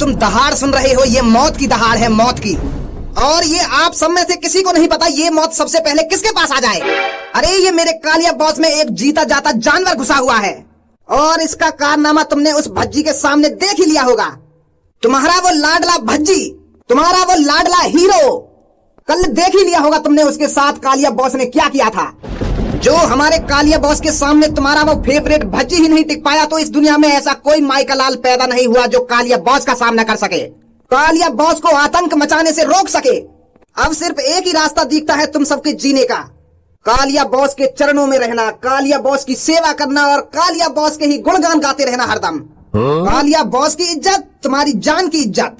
तुम दहाड़ सुन रहे हो, ये मौत की दहाड़ है, मौत की। और ये आप सब में से किसी को नहीं पता ये मौत सबसे पहले किसके पास आ जाए। अरे ये मेरे कालिया बॉस में एक जीता जाता जानवर घुसा हुआ है और इसका कारनामा तुमने उस भज्जी के सामने देख ही लिया होगा। तुम्हारा वो लाडला भज्जी, तुम्हारा वो लाडला हीरो, कल देख ही लिया होगा तुमने उसके साथ कालिया बॉस ने क्या किया था। जो हमारे कालिया बॉस के सामने तुम्हारा वो फेवरेट भज्जी ही नहीं टिक पाया, तो इस दुनिया में ऐसा कोई माइका लाल पैदा नहीं हुआ जो कालिया बॉस का सामना कर सके, कालिया बॉस को आतंक मचाने से रोक सके। अब सिर्फ एक ही रास्ता दिखता है तुम सबके जीने का, कालिया बॉस के चरणों में रहना, कालिया बॉस की सेवा करना और कालिया बॉस के ही गुणगान गाते रहना हरदम। कालिया बॉस की इज्जत तुम्हारी जान की इज्जत,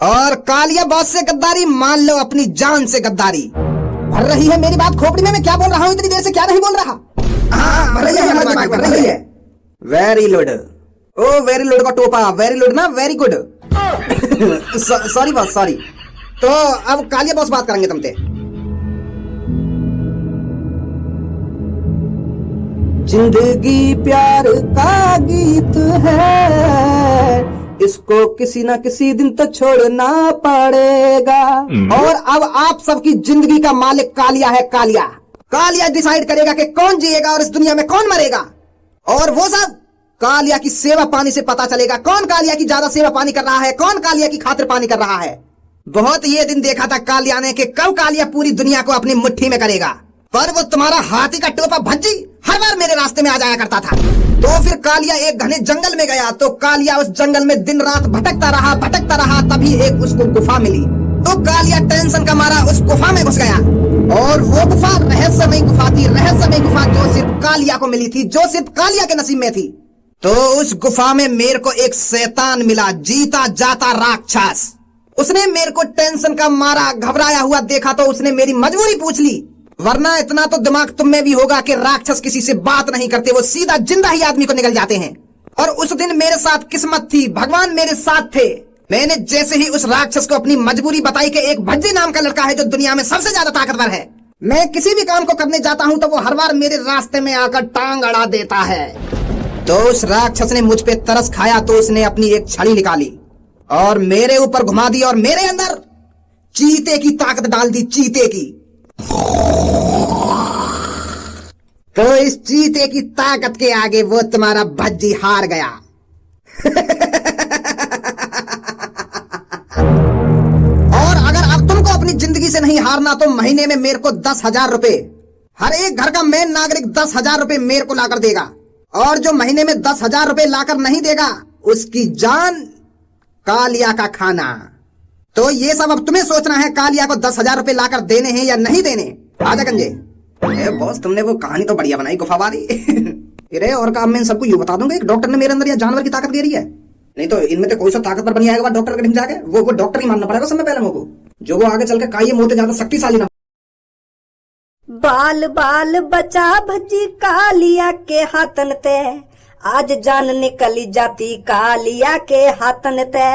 और कालिया बॉस से गद्दारी मान लो अपनी जान से गद्दारी। भर रही है मेरी बात खोपड़ी में, मैं क्या बोल रहा हूँ इतनी देर से, क्या नहीं बोल रहा? भर रही है। वेरी लुड, ओ वेरी लुड का टोपा, वेरी लुड ना very good. Sorry boss sorry. तो अब कालिया बॉस बात करेंगे तुमसे। जिंदगी प्यार का गीत है, इसको किसी ना किसी दिन तो छोड़ना पड़ेगा। और अब आप सबकी जिंदगी का मालिक कालिया है, कालिया। कालिया डिसाइड करेगा कि कौन जिएगा और इस दुनिया में कौन मरेगा, और वो सब कालिया की सेवा पानी से पता चलेगा। कौन कालिया की ज्यादा सेवा पानी कर रहा है, कौन कालिया की खातिर पानी कर रहा है। बहुत ये दिन देखा था कालिया ने कि कब कालिया पूरी दुनिया को अपनी मुट्ठी में करेगा, पर वो तुम्हारा हाथी का टोपा भज्जी हर बार मेरे रास्ते में आ जाया करता था। तो फिर कालिया एक घने जंगल में गया, तो कालिया उस जंगल में दिन रात भटकता रहा, तभी एक उसको गुफा मिली। तो कालिया टेंशन का मारा उस गुफा में घुस गया, और वो गुफा रहस्यमयी गुफा थी, रहस्यमयी गुफा जो सिर्फ कालिया को मिली थी, जो सिर्फ कालिया के नसीब में थी। तो उस गुफा में मेरे को एक शैतान मिला, जीता जाता राक्षस। उसने मेरे को टेंशन का मारा घबराया हुआ देखा, तो उसने मेरी मजबूरी पूछ ली, वरना इतना तो दिमाग तुम में भी होगा कि राक्षस किसी से बात नहीं करते, वो सीधा जिंदा ही आदमी को निकल जाते हैं। और उस दिन मेरे साथ किस्मत थी, भगवान मेरे साथ थे। मैंने जैसे ही उस राक्षस को अपनी मजबूरी बताई कि एक भज्जी नाम का लड़का है जो दुनिया में सबसे ज्यादा ताकतवर है, मैं किसी भी काम को करने जाता हूँ तो वो हर बार मेरे रास्ते में आकर टांग अड़ा देता है। तो उस राक्षस ने मुझ पे तरस खाया, तो उसने अपनी एक छड़ी निकाली और मेरे ऊपर घुमा दी, और मेरे अंदर चीते की ताकत डाल दी, चीते की। तो इस चीते की ताकत के आगे वो तुम्हारा भज्जी हार गया। और अगर अब तुमको अपनी जिंदगी से नहीं हारना, तो महीने में मेरे को 10,000 रुपए, हर एक घर का मेन नागरिक 10,000 रुपए मेरे को लाकर देगा, और जो महीने में 10,000 रुपए लाकर नहीं देगा उसकी जान कालिया का खाना। तो ये सब अब तुम्हें सोचना है, कालिया को 10,000 रुपए लाकर देने हैं या नहीं देने। आजा गंजे। बॉस तुमने वो कहानी तो बढ़िया बनाई गुफा वाली। अरे और काम मैं सबको यूं बता दूंगा, एक डॉक्टर ने मेरे अंदर या जानवर की ताकत दे रही है, नहीं तो इनमें तो कोई सा ताकतवर बन आएगा डॉक्टर के ढिंग जाके। वो डॉक्टर ही मानना पड़ेगा समय पहले मुझको, जो वो आगे चल के काई मोते ज्यादा शक्तिशाली ना। बाल बाल बचा भज्जी कालिया के हाथन ते, आज जान निकली जाती कालिया के हाथन ते।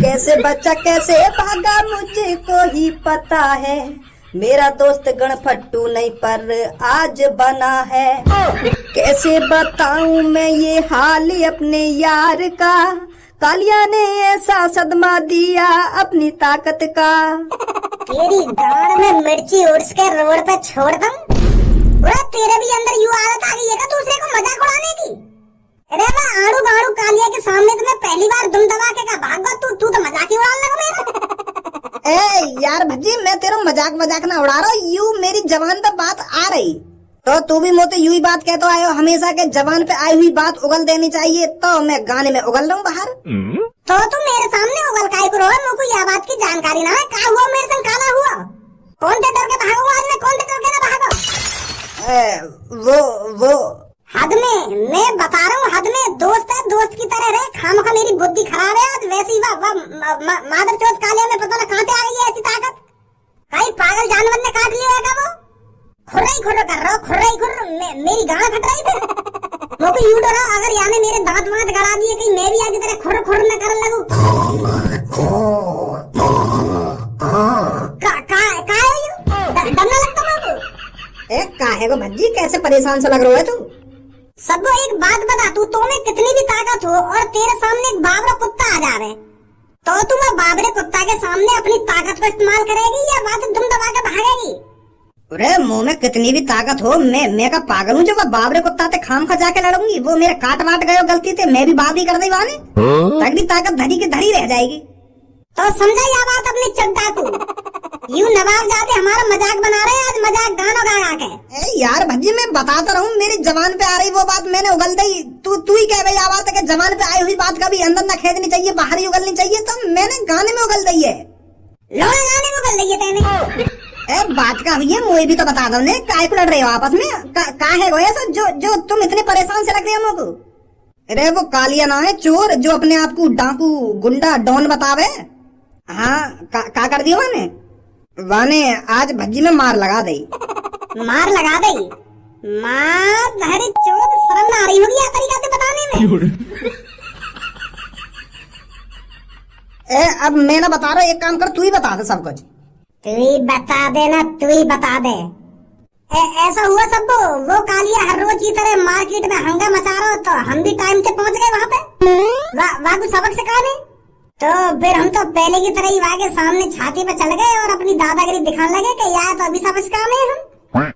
कैसे बचा कैसे भागा मुझे को ही पता है, मेरा दोस्त गणफट्टू नहीं पर आज बना है। कैसे बताऊं मैं ये हाल अपने यार का, कालिया ने ऐसा सदमा दिया अपनी ताकत का। तेरी गाड़ में मिर्ची उड़स के रोड पे छोड़ दूं। तेरे भी अंदर यूं आदत आ गई है क्या दूसरे को मजाक उड़ाने की? अरे वाह आड़ू बाड़ू कालिया के सामने तो मैं पहली बार दुम दबा के का भाग गया, तू तो मजाक ही उड़ाने लगा मेरा। ए यार भज्जी मैं तेरा मजाक ना उड़ा रहा हूँ, यू मेरी जबान पे बात आ रही तो तू भी मुझे यूं ही बात कहते आए हो, हमेशा के जबान पे आई हुई बात उगल देनी चाहिए। तो मैं गाने में उगल रहा हूँ बाहर। तो तू मेरे सामने उगल काहे को रहा है? मुझको यह बात की जानकारी ना है, क्या हुआ मेरे संग, काला हुआ? कौन से डर के भागो आज मैं, कौन से डर के ना भागो? वो हद में, मैं बता रहा हूँ हद में। दोस्त है दोस्त की तरह रहे, खामखा मेरी बुद्धि खराब है आज। वैसे ही मादर चौथ कालिया में पता ना कहाँ से आ गई है ऐसी ताकत। कहीं पागल जानवर ने काट लिया है वो? खुर्राई खुर्र कर रहा हो, खुर्राई खुर्र, मेरी गाड़ फट रही फिर। मुझको यूं डरा अगर याने मेरे दांत वांत गड़ा दिए, कहीं मैं भी आगे तरह खुर्र खुर्र न करने लगूं। डरना लगता मुझको। काहे को भज्जी कैसे परेशान सा लग रहा है तू? सबको एक बात बता, तू तो में कितनी भी ताकत हो और तेरे सामने एक बाबरा कुत्ता आ जावे तो तुम बाबरे कुत्ता के सामने अपनी ताकत को इस्तेमाल करेगी या बात तुम दबा के भागेगी? अरे मुंह में कितनी भी ताकत हो, मैं का पागल हूँ जो वह बाबरे कुत्ता ते खाम खा जाके लड़ूंगी। वो मेरे काट वाट गए गलती थे, मैं भी बात ही कर दी वाने, तगड़ी ताकत धरी के धरी रह जाएगी। तो समझा या बात अपनी चड्डा तू? यूं नवाब जाते हमारा मजाक बना रहे हैं आज, मजाक गानों गा के। यार भज्जी मैं बताता रहूं, मेरी जबान पे आ रही वो बात मैंने उगल दी। तू ही कह भाई आ बात है कि जबान पे आई हुई बात कभी अंदर न खेदनी चाहिए, बाहर ही उगलनी चाहिए, तो मैंने गाने में उगल दी है। लोड़ा गाने में उगल दी है तेने? बात का हुई है, मुझे भी तो बता दो ने, काय को लड़ रहे हो आपस में? का है वो ऐसा जो तुम इतने परेशान से रख रहे हो मुझको? अरे वो कालिया ना है चोर जो अपने आप को डाकू गुंडा डॉन बतावे। हाँ का कर दियो वाने आज भज्जी में मार लगा दई। मार लगा दई? मार धरी चोद, शर्म ना आ रही होगी या तरीका से बताने में? अब मैं ना बता रहा, एक काम कर तू ही बता दे सब कुछ। तू ही बता दे ना, तू ही बता दे। ऐसा हुआ सब वो कालिया हर रोज की तरह मार्केट में हंगामा मचा रहा, तो हम भी टाइम से पहुंच गए वहाँ पे। वहाँ कुछ सबक सिखाने, तो फिर हम तो पहले की तरह ही वहाँ के सामने छाती पे चढ़ गए और अपनी दादागिरी दिखाने लगे कि यार तो अभी सबक सिखाने हम।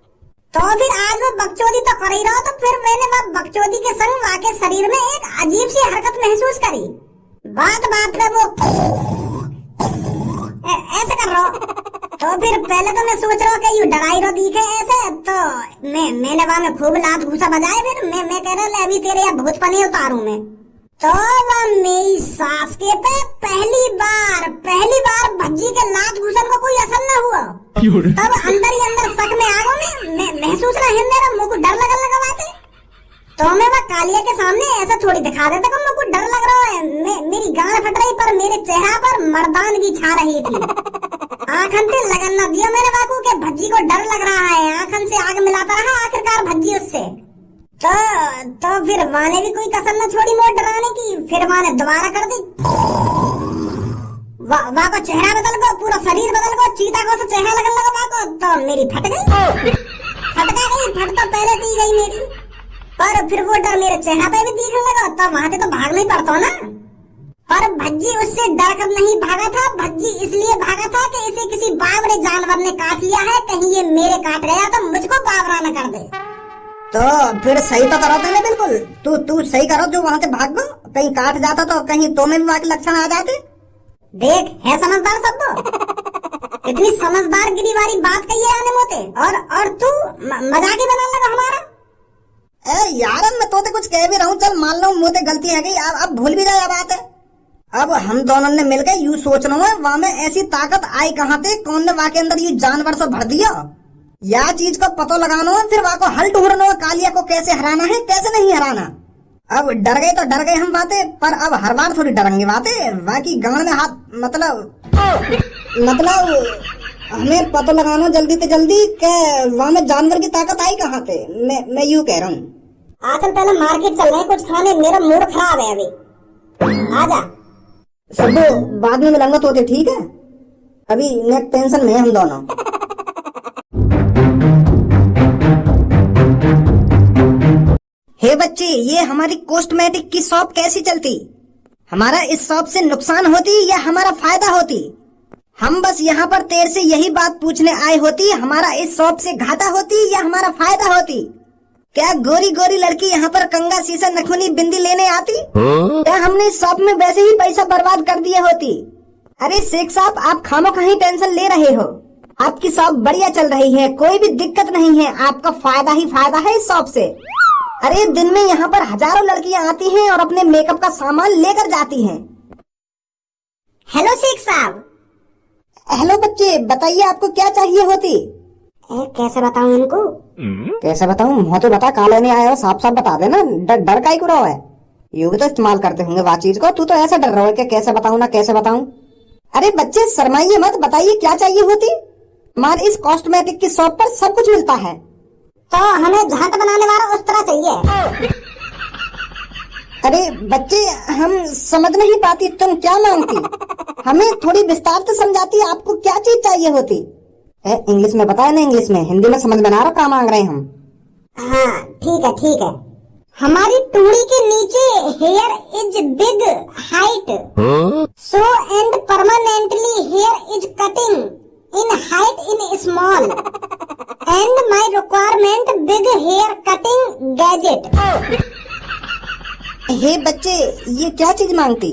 तो फिर आज वो बकचोदी तो कर ही रहा, तो फिर मैंने वह बकचोदी के संग वहाँ के शरीर में एक अजीब सी हरकत महसूस करी। बात पे वो ऐसे कर रहा, तो फिर पहले तो मैं सोच रहा कि यू डराई रो दिखे ऐसे, तो मैंने वहाँ में खूब लात घूसा बजाए। फिर मैं कह रहा अभी तेरे यहाँ भूत पनी उतारू मैं। तो वह मेरी सास के पे पहली बार भज्जी के लात घूसन को कोई असर न हुआ। तब अंदर ही अंदर शक में आ गया, मैं महसूस रहा है मेरा मुंह को डर लगा बातें। तो मैं वह कालिया के सामने ऐसा थोड़ी दिखा देता कि मुझको डर लग रहा है। मेरी गाल फट रही पर मेरे चेहरा पर मर्दानगी छा रही थी। आंखन से लगन न दिया मैंने बाकू के भज्जी को डर लग रहा है। आंखन से आग मिलाता रहा, आखिरकार भज्जी उससे तो फिर वाने भी कोई कसर न छोड़ी मोड़ डराने की। फिर वाने दोबारा कर दी, वाह को चेहरा बदल गो, पूरा शरीर बदल गो, चीता को से चेहरा लगन लगा वाह को। तो मेरी फट गई, फट तो पहले दी गई मेरी, पर फिर वो डर मेरे चेहरा पे भी दिखने लगा। तो वहां से तो भागना ही पड़ता ना। पर भज्जी उससे डर कर नहीं भागा था, भज्जी इसलिए भागा था कि इसे किसी बावरे जानवर ने काट लिया है, कहीं ये मेरे काट गया तो मुझको बावरा न कर दे। तो फिर सही तो करो तेने बिल्कुल, तू सही करो जो वहां से भाग गो, कहीं काट जाता तो कहीं तो में भी वहां के लक्षण आ जाते। देख है समझदार सब तो इतनी समझदार गिरी वाली बात कही है आने मोते, और तू मजाक ही बनाने लगा हमारा। यार मैं तो कुछ कह भी रहा हूँ, चल मान लो मोते गलती है गई, अब भूल भी जाए बात है। अब हम दोनों ने मिलकर यूं सोच रहा हूँ वहां में ऐसी ताकत आई कहाँ से, कौन ने वहां के अंदर ये जानवर से भर दिया, या चीज को पता लगाना है, फिर वहां को हल ढूंढना है, कालिया को कैसे हराना है कैसे नहीं हराना। अब डर गए तो डर गए हम बातें, पर अब हर बार थोड़ी डरेंगे बातें। बाकी गांव में हाथ मतलब हमें पता लगाना जल्दी से जल्दी के वहां में जानवर की ताकत आई कहाँ से। मैं यूं कह रहा हूँ आजकल पहले मार्केट चल रहे हैं कुछ खाने, मेरा मूड खराब है अभी। आजा सब बाद में मिलेंगे तो ठीक है, अभी नेक टेंशन में हम दोनों। हे बच्चे, ये हमारी कॉस्मेटिक की शॉप कैसी चलती? हमारा इस शॉप से नुकसान होती या हमारा फायदा होती? हम बस यहाँ पर तेरे से यही बात पूछने आए होती, हमारा इस शॉप से घाटा होती या हमारा फायदा होती? क्या गोरी गोरी लड़की यहाँ पर कंगा शीशा नखुनी बिंदी लेने आती? क्या हमने इस शॉप में वैसे ही पैसा बर्बाद कर दिए होती? अरे शेख साहब, आप खामोखा ही टेंशन ले रहे हो, आपकी शॉप बढ़िया चल रही है, कोई भी दिक्कत नहीं है, आपका फायदा ही फायदा है इस शॉप से। अरे दिन में यहाँ पर हजारों लड़कियाँ आती हैं और अपने मेकअप का सामान लेकर जाती हैं। हेलो शेख साहब। हेलो बच्चे, बताइए आपको क्या चाहिए होती? कैसे बताऊं इनको? कैसे बताऊं? मुँह तो बता, काले नहीं आया हो, साफ साफ बता देना, डर का ही को रहा है। यूं भी तो इस्तेमाल करते होंगे वह चीज को, तू तो ऐसा डर रहा है कि कैसे बताऊं ना कैसे बताऊं। अरे बच्चे शर्माइए मत, बताइए क्या चाहिए होती? हमारे इस कॉस्मेटिक की शॉप पर सब कुछ मिलता है। तो हमें झांट बनाने वाला उस तरह चाहिए। अरे बच्चे, हम समझ नहीं पाती तुम क्या मांगती, हमें थोड़ी विस्तार से समझाती, आपको क्या चीज चाहिए होती? इंग्लिश में बताया ना, इंग्लिश में, हिंदी में समझ में ना रहा क्या मांग रहे हैं हम। हाँ ठीक है। हमारी टूड़ी के नीचे hair is big height, so and permanently hair is cutting in height in small and my requirement big hair cutting gadget. हे बच्चे, ये क्या चीज मांगती?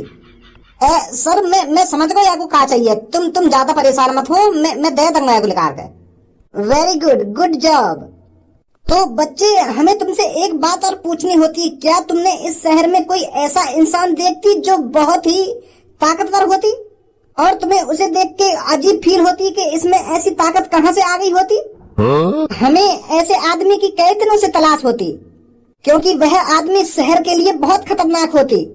सर मैं समझ गई आपको क्या चाहिए। तुम ज्यादा परेशान मत हो, मैं दे दूंगा आपको निकाल के। Very good, good job. तो बच्चे, हमें तुमसे एक बात और पूछनी होती, क्या तुमने इस शहर में कोई ऐसा इंसान देखती जो बहुत ही ताकतवर होती और तुम्हें उसे देख के अजीब फील होती कि इसमें ऐसी ताकत कहाँ से आ गई होती? हमें ऐसे आदमी की कई दिनों से तलाश होती, क्योंकि वह आदमी शहर के लिए बहुत खतरनाक होती।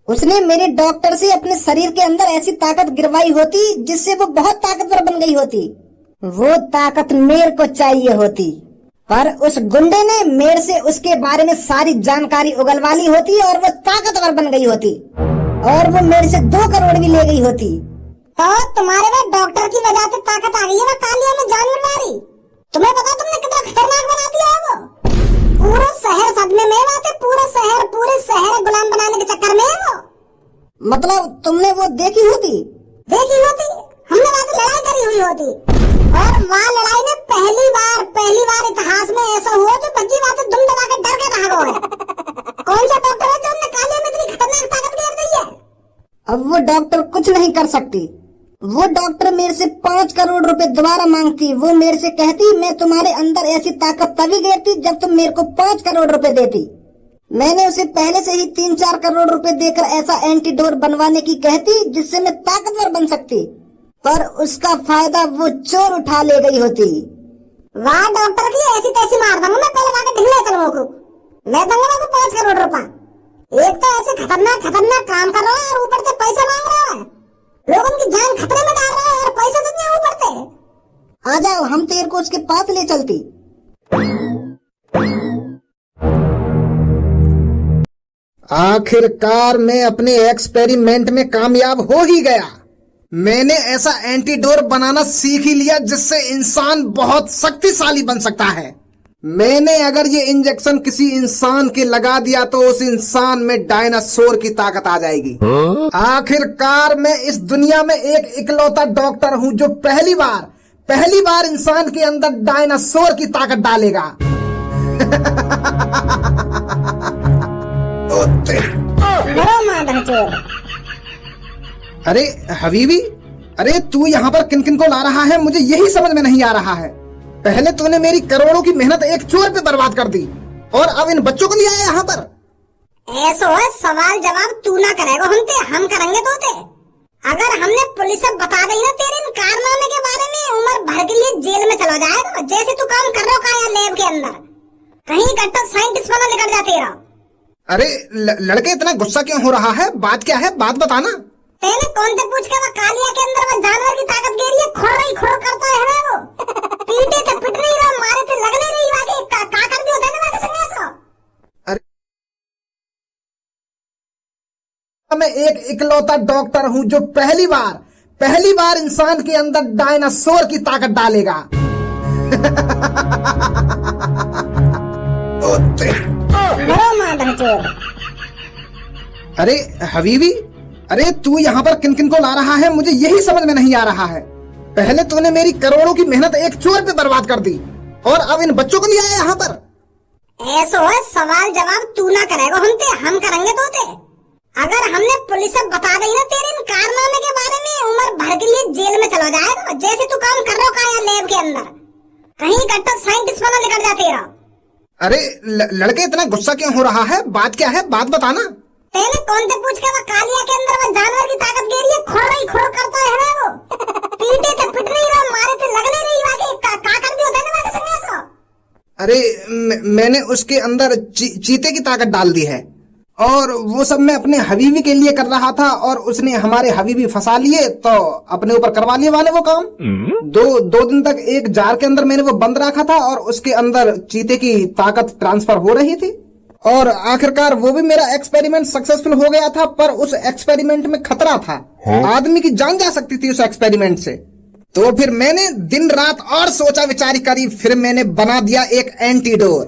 उसने मेरे डॉक्टर से अपने शरीर के अंदर ऐसी ताकत गिरवाई होती जिससे वो बहुत ताकतवर बन गई होती। वो ताकत मेरे को चाहिए होती, पर उस गुंडे ने मेरे से उसके बारे में सारी जानकारी उगलवा ली होती और वो ताकतवर बन गई होती और वो मेरे से 2 करोड़ भी ले गई होती। तो तुम्हारे में डॉक्टर की वजह से ताकत आ गई है ना कालिया में जानवर मारी। तुम्हें पता तुमने कितना खतरनाक बना दिया है वो। पूरा शहर सदमे में आते, पूरे शहर गुलाम बनाने के चक्कर में है वो। मतलब तुमने वो देखी होती? हमने वहाँ लड़ाई करी हुई होती और वहाँ लड़ाई में पहली बार इतिहास में ऐसा हुआ जो बच्ची बात दुम दबा के डर के भागो है। कौन सा डॉक्टर है जो हमने कालिया में इतनी खतरनाक ताकत गिर दी है? अब वो डॉक्टर कुछ नहीं कर सकती। वो डॉक्टर मेरे से 5 करोड़ रुपए दोबारा मांगती। वो मेरे से कहती, मैं तुम्हारे अंदर ऐसी ताकत तभी गिरती जब तुम मेरे को 5 करोड़ रुपए देती। मैंने उसे पहले से ही 3-4 करोड़ रुपए देकर ऐसा एंटीडोर बनवाने की कहती जिससे मैं ताकतवर बन सकती, पर उसका फायदा वो चोर उठा ले गई होती। वहाँ डॉक्टर की ऐसी तैसी मार दूंगा मैं, पहले वहाँ ढिल्ले चलो को मैं दूंगा 5 करोड़ रुपए। एक तो ऐसे खतरनाक काम कर रहा है और ऊपर से पैसा मांग रहा है, लोगों की जान खतरे में डाल रहा है और पैसा देते ऊपर से। आ जाओ, हम तेरे को उसके पास ले चलती। आखिरकार मैं अपने एक्सपेरिमेंट में कामयाब हो ही गया। मैंने ऐसा एंटीडोर बनाना सीख ही लिया जिससे इंसान बहुत शक्तिशाली बन सकता है। मैंने अगर ये इंजेक्शन किसी इंसान के लगा दिया तो उस इंसान में डायनासोर की ताकत आ जाएगी। आखिरकार मैं इस दुनिया में एक इकलौता डॉक्टर हूँ जो पहली बार इंसान के अंदर डायनासोर की ताकत डालेगा। अरे हबीबी, अरे तू यहाँ पर किन किन को ला रहा है, मुझे यही समझ में नहीं आ रहा है। पहले तूने मेरी करोड़ों की मेहनत एक चोर पे बर्बाद कर दी और अब इन बच्चों को लिया है यहाँ पर। ऐसा है, सवाल जवाब तू ना करेगा, हम करेंगे तोते। अगर हमने पुलिस से बता दी ना तेरे इन कारनामे के बारे में, उम्र भर के लिए जेल में चला जाएगा। जैसे तू काम कर रहा है लैब के अंदर, कहीं कट्टर साइंटिस्ट बना निकल जाते रहो। अरे लड़के इतना गुस्सा क्यों हो रहा है, बात क्या है, बात बताना। तेने कौन से पूछ के वो कालिया के अंदर वो जानवर की ताकत गिरी है, खुर करता है ना वो। पीटे थे, पिट नहीं रहा, मारे थे, लगने नहीं वाके का कर दियो देने वाके संग ऐसा। अरे मैं एक इकलौता डॉक्टर हूँ जो पहली बार इंसान के अंदर डायनासोर की ताकत डालेगा। अरे हबीबी, अरे तू यहाँ पर किन किन को ला रहा है, मुझे यही समझ में नहीं आ रहा है। पहले तूने मेरी करोड़ों की मेहनत एक चोर पे बर्बाद कर दी और अब इन बच्चों को लिया है यहाँ पर। ऐसा है, सवाल जवाब तू ना करेगा, हम करेंगे तोते। अगर हमने पुलिस से बता दी ना तेरे इन कारनामे के बारे में, उम्र भर के लिए जेल में चला जाएगा। जैसे तू काम कर रहा है लैब के अंदर, कहीं कट्टर साइंटिस्ट बना निकल जाते रहो। अरे लड़के इतना गुस्सा क्यों हो रहा है, बात क्या है, बात बताना। तेने कौन से पूछ के वो कालिया के अंदर वो जानवर की ताकत गिरी है, खुर करता है ना वो। पीटे थे, पिट नहीं रहा, मारे थे, लगने नहीं वाके का कर दियो देने वाके संग ऐसा। अरे मैंने उसके अंदर चीते की ताकत डाल दी है और वो सब मैं अपने हबीबी के लिए कर रहा था और उसने हमारे हबीबी फंसा लिए तो अपने ऊपर करवा लिए वाले वो काम। दो दिन तक एक जार के अंदर मैंने वो बंद रखा था और उसके अंदर चीते की ताकत ट्रांसफर हो रही थी और आखिरकार वो भी मेरा एक्सपेरिमेंट सक्सेसफुल हो गया था। पर उस एक्सपेरिमेंट में खतरा था, आदमी की जान जा सकती थी उस एक्सपेरिमेंट से। तो फिर मैंने दिन रात और सोचा विचारी करी, फिर मैंने बना दिया एक एंटीडोर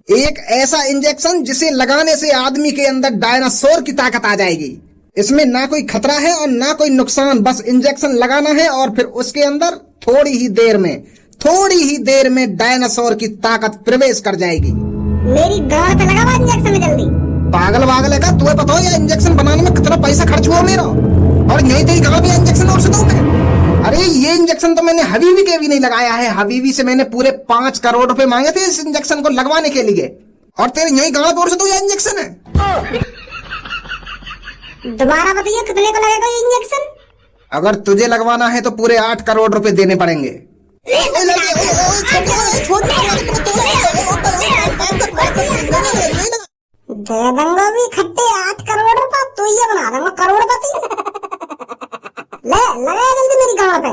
एक ऐसा इंजेक्शन जिसे लगाने से आदमी के अंदर डायनासोर की ताकत आ जाएगी। इसमें ना कोई खतरा है और ना कोई नुकसान, बस इंजेक्शन लगाना है और फिर उसके अंदर थोड़ी ही देर में डायनासोर की ताकत प्रवेश कर जाएगी। मेरी गांड पे लगा हुआ इंजेक्शन जल्दी। पागल है का? तुम्हें पता है ये इंजेक्शन बनाने में कितना पैसा खर्च हुआ मेरा, और यही तेरी गांड पे इंजेक्शन और से दूं मैं? अरे ये इंजेक्शन तो मैंने हबीबी के भी नहीं लगाया है। हबीबी से मैंने पूरे 5 करोड़ रुपए मांगे थे इस इंजेक्शन को लगवाने के लिए, और तेरे यही गांड पे और से दूं ये इंजेक्शन है। दोबारा बताइए कितने को लगेगा ये इंजेक्शन? अगर तुझे लगवाना है तो पूरे 8 करोड़ रुपए देने पड़ेंगे। दे दूंगा भी खट्टे 8 करोड़ रुपए, तो ये बना दूंगा करोड़पति। ले लगा जल्दी मेरी गांव पे,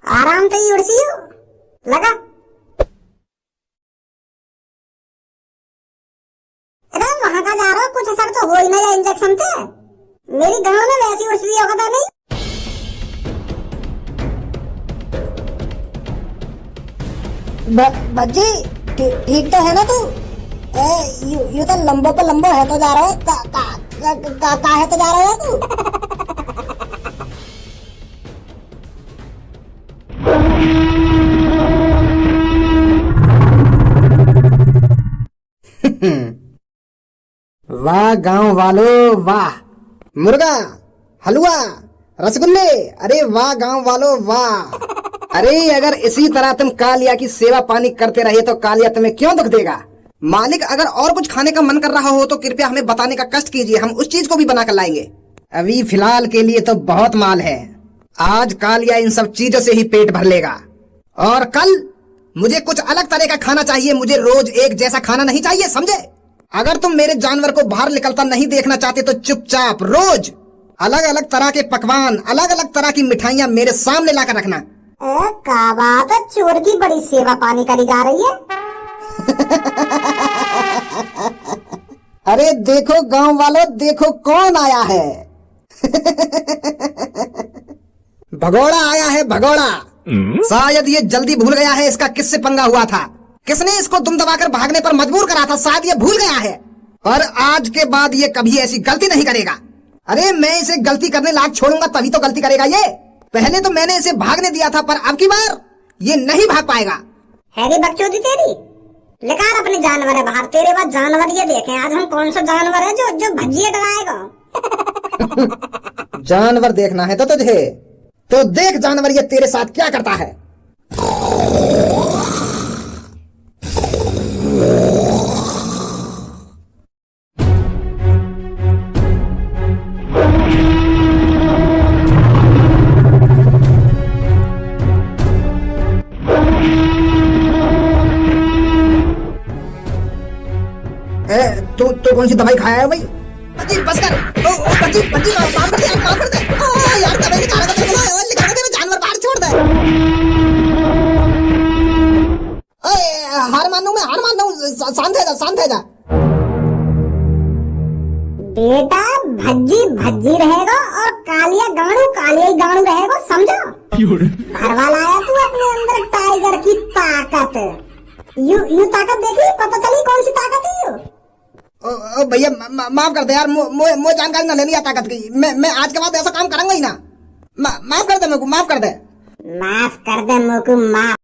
आराम से ही उड़सी हो लगा। अरे वहां का जा रहा हो, कुछ असर तो हो ही ना जाए इंजेक्शन से। मेरी गांव में वैसी उड़सी होगा नहीं। भज्जी ठीक तो है ना तू? यू तो लंबो पे लंबो है तो जा रहा है, का है तो जा रहा है तू? वाह गांव वालों वाह, मुर्गा, हलवा, रसगुल्ले, अरे वाह गांव वालों वाह। अरे अगर इसी तरह तुम कालिया की सेवा पानी करते रहे तो कालिया तुम्हें क्यों दुख देगा? मालिक अगर और कुछ खाने का मन कर रहा हो तो कृपया हमें बताने का कष्ट कीजिए, हम उस चीज को भी बना कर लाएंगे। अभी फिलहाल के लिए तो बहुत माल है, आज कालिया इन सब चीजों से ही पेट भर लेगा, और कल मुझे कुछ अलग तरह का खाना चाहिए। मुझे रोज एक जैसा खाना नहीं चाहिए, समझे? अगर तुम मेरे जानवर को बाहर निकलता नहीं देखना चाहते तो चुपचाप रोज अलग अलग तरह के पकवान, अलग अलग तरह की मिठाइयाँ मेरे सामने लाकर रखना। क्या बात है, चोर की बड़ी सेवा पानी करी जा रही है। अरे देखो गांव वालों, देखो कौन आया है। भगोड़ा आया है, भगोड़ा। शायद ये जल्दी भूल गया है इसका किससे पंगा हुआ था, किसने इसको दुम दबाकर भागने पर मजबूर करा था। शायद ये भूल गया है, पर आज के बाद ये कभी ऐसी गलती नहीं करेगा। अरे मैं इसे गलती करने लायक छोड़ूंगा तभी तो गलती करेगा ये। पहले तो मैंने इसे भागने दिया था, पर अब की बार ये नहीं भाग पाएगा। हैरी बकचोदी तेरी, लेकर अपने जानवर है बाहर। तेरे बाद जानवर ये देखें आज हम कौन सा जानवर है जो भज्जिया डराएगा। जानवर देखना है तो तुझे, तो देख जानवर ये तेरे साथ क्या करता है। तो कौन सी दवाई खाया है भाई? बस कर, माफ कर दे यार, दवाई निकाल दे, जानवर बाहर छोड़ दे। हार मान लूं, शांत है जा। बेटा भज्जी रहेगा और कालिया ही गाड़ू रहेगा, समझो? भरवाल आया तू अपने अंदर टाइगर की ताकत। यू ताकत देखी, पता चली कौन सी ताकत है। भैया माफ कर दे यार, मुझे जानकारी ना लेनी है ताकत की। मैं आज के बाद ऐसा काम करूंगा ही ना। माफ कर दे मेरे को, माफ कर दे। माफ कर दे मेरे को, माफ